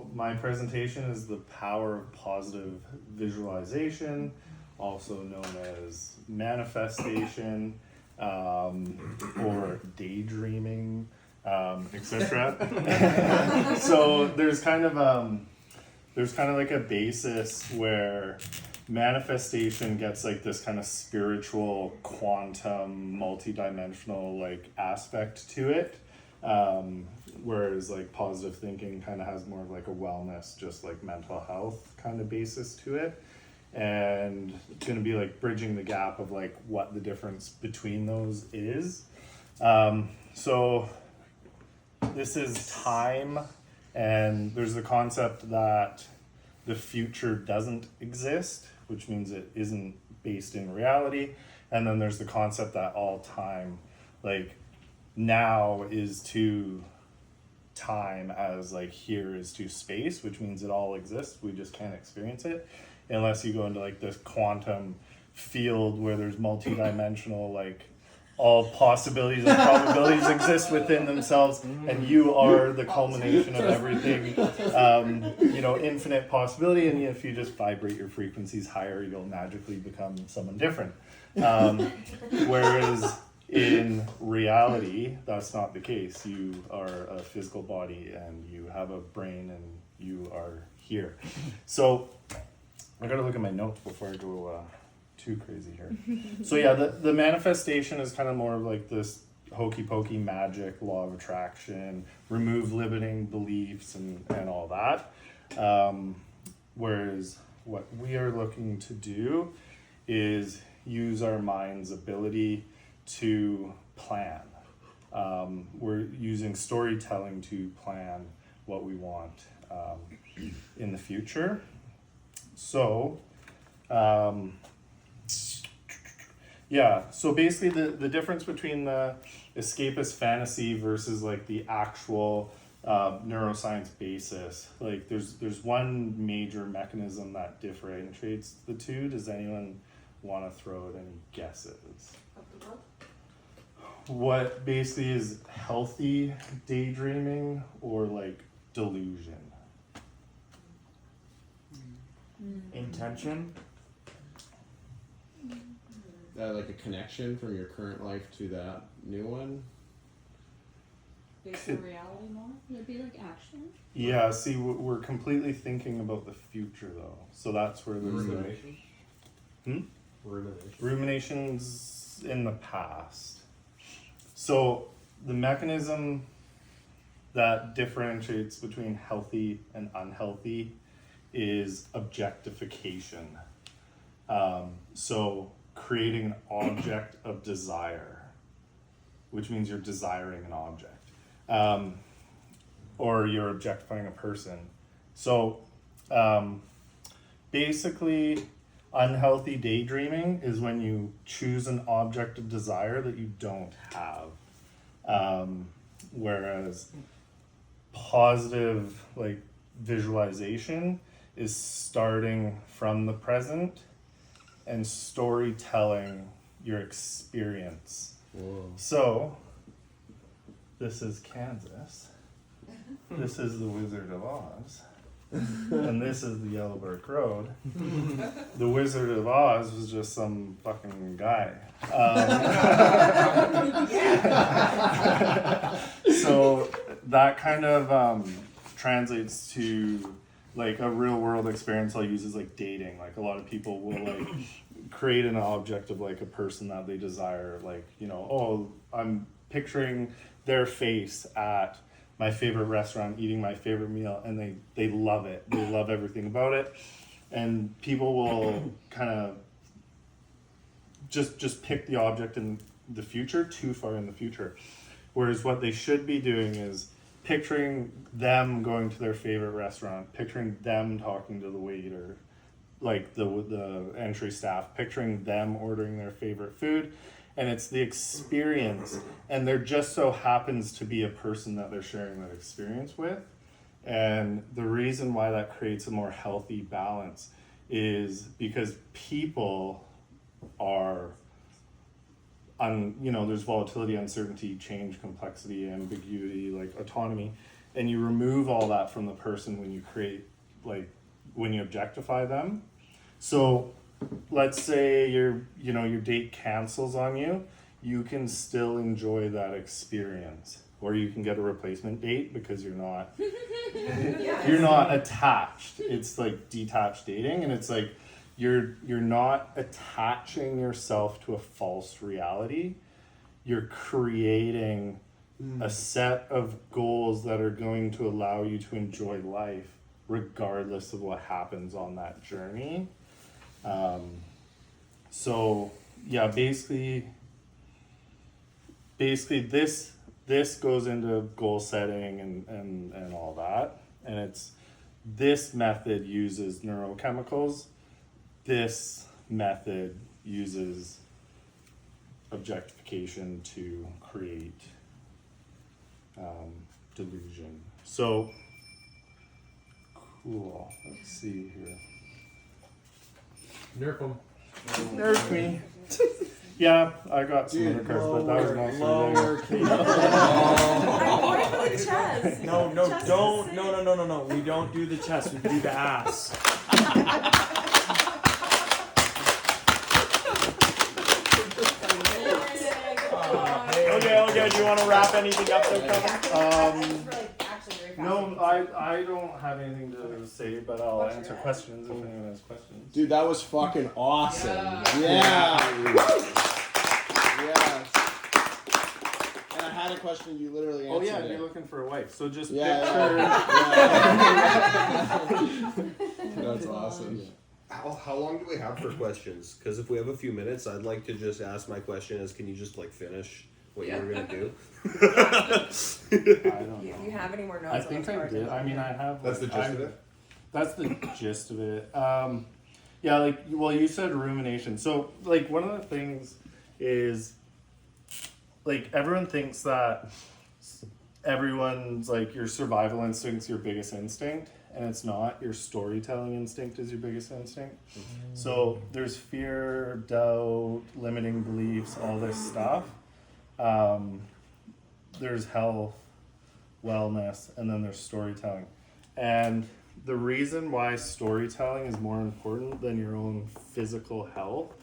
So my presentation is the power of positive visualization, also known as manifestation, or daydreaming, etc. So there's kind of like a basis where manifestation gets like this kind of spiritual, quantum, multi-dimensional like aspect to it. Whereas like positive thinking kind of has more of like a wellness, just like mental health kind of basis to it. And it's going to be like bridging the gap of like what the difference between those is. So this is time, and there's the concept that the future doesn't exist, which means it isn't based in reality. And then there's the concept that all time, like now is to time as like here is to space, which means it all exists. We just can't experience it unless you go into like this quantum field where there's multi-dimensional, like all possibilities and probabilities exist within themselves, and you are the culmination of everything. Infinite possibility, and if you just vibrate your frequencies higher, you'll magically become someone different. Whereas in reality, that's not the case. You are a physical body, and you have a brain, and you are here. So I gotta look at my notes before I go too crazy here. So yeah, the manifestation is kind of more of like this hokey pokey magic, law of attraction, remove limiting beliefs and all that. Whereas what we are looking to do is use our mind's ability to plan. We're using storytelling to plan what we want in the future. So, so basically the difference between the escapist fantasy versus like the actual neuroscience basis, like there's one major mechanism that differentiates the two. Does anyone want to throw out any guesses? What basically is healthy daydreaming or like delusion? Intention? Like a connection from your current life to that new one? Based on reality more? Would it be like action? Yeah, see, we're completely thinking about the future though. So that's where there's Rumination? ruminations in the past. So the mechanism that differentiates between healthy and unhealthy is objectification. So creating an object of desire, which means you're desiring an object, or you're objectifying a person. So basically, unhealthy daydreaming is when you choose an object of desire that you don't have. Whereas positive like visualization is starting from the present and storytelling your experience. Whoa. So this is Kansas. This is the Wizard of Oz. And this is the Yellow Brick Road. The Wizard of Oz was just some fucking guy. So that kind of translates to like a real world experience I'll use is like dating. Like a lot of people will like create an object of like a person that they desire. Like, I'm picturing their face at my favorite restaurant eating my favorite meal, and they love it. They love everything about it. And people will kind of just pick the object in the future, too far in the future. Whereas what they should be doing is picturing them going to their favorite restaurant, picturing them talking to the waiter, like the entry staff, picturing them ordering their favorite food. And it's the experience, and there just so happens to be a person that they're sharing that experience with. And the reason why that creates a more healthy balance is because people are there's volatility, uncertainty, change, complexity, ambiguity, like autonomy. and you remove all that from the person when you create, like, when you objectify them. So let's say your date cancels on you, you can still enjoy that experience, or you can get a replacement date because you're not attached. It's like detached dating, and it's like you're not attaching yourself to a false reality. You're creating a set of goals that are going to allow you to enjoy life regardless of what happens on that journey. So yeah, basically this goes into goal setting and all that, and this method uses neurochemicals. This method uses objectification to create delusion. So cool. Let's see here. Nerf them. Nerf me. Yeah, I got some other cards, but that was mostly I'm going for the chest. No, we don't do the chest, we do the ass. Okay, do you want to wrap anything up there, Kevin? No, I don't have anything to say, but I'll answer questions if anyone has questions. Dude, that was fucking awesome. Yeah. Yes. And I had a question, you literally answered Oh yeah, it. you're looking for a wife, so just Yeah. picture. That's awesome. How long do we have for questions? Because if we have a few minutes, I'd like to just ask my question as, can you just like finish what you were going to do? I don't know. If you have any more notes, I think I did. I mean, I have. That's the like, gist of it? That's the gist of it. Yeah, like, well, you said rumination. So, like, one of the things is, like, everyone thinks that everyone's, like, your survival instinct's your biggest instinct, and it's not. Your storytelling instinct is your biggest instinct. So, there's fear, doubt, limiting beliefs, all this stuff. There's health, wellness, and then there's storytelling. And the reason why storytelling is more important than your own physical health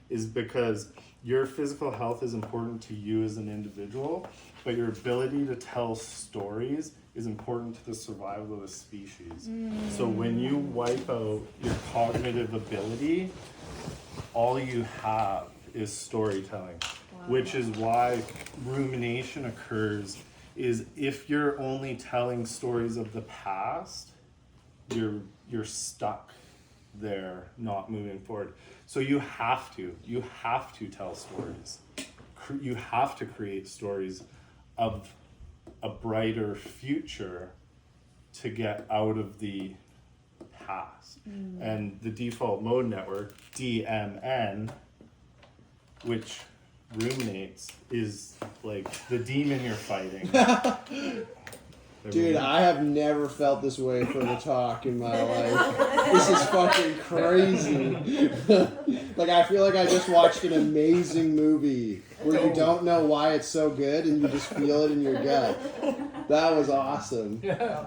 is because your physical health is important to you as an individual, but your ability to tell stories is important to the survival of the species. So when you wipe out your cognitive ability, all you have is storytelling. Which is why rumination occurs, is if you're only telling stories of the past, you're stuck there, not moving forward. So you have to tell stories. You have to create stories of a brighter future to get out of the past. And the default mode network, DMN, which ruminates, is like the demon you're fighting. Dude, I have never felt this way from a talk in my life. This is fucking crazy. Like, I feel like I just watched an amazing movie where you don't know why it's so good and you just feel it in your gut. That was awesome. Yeah.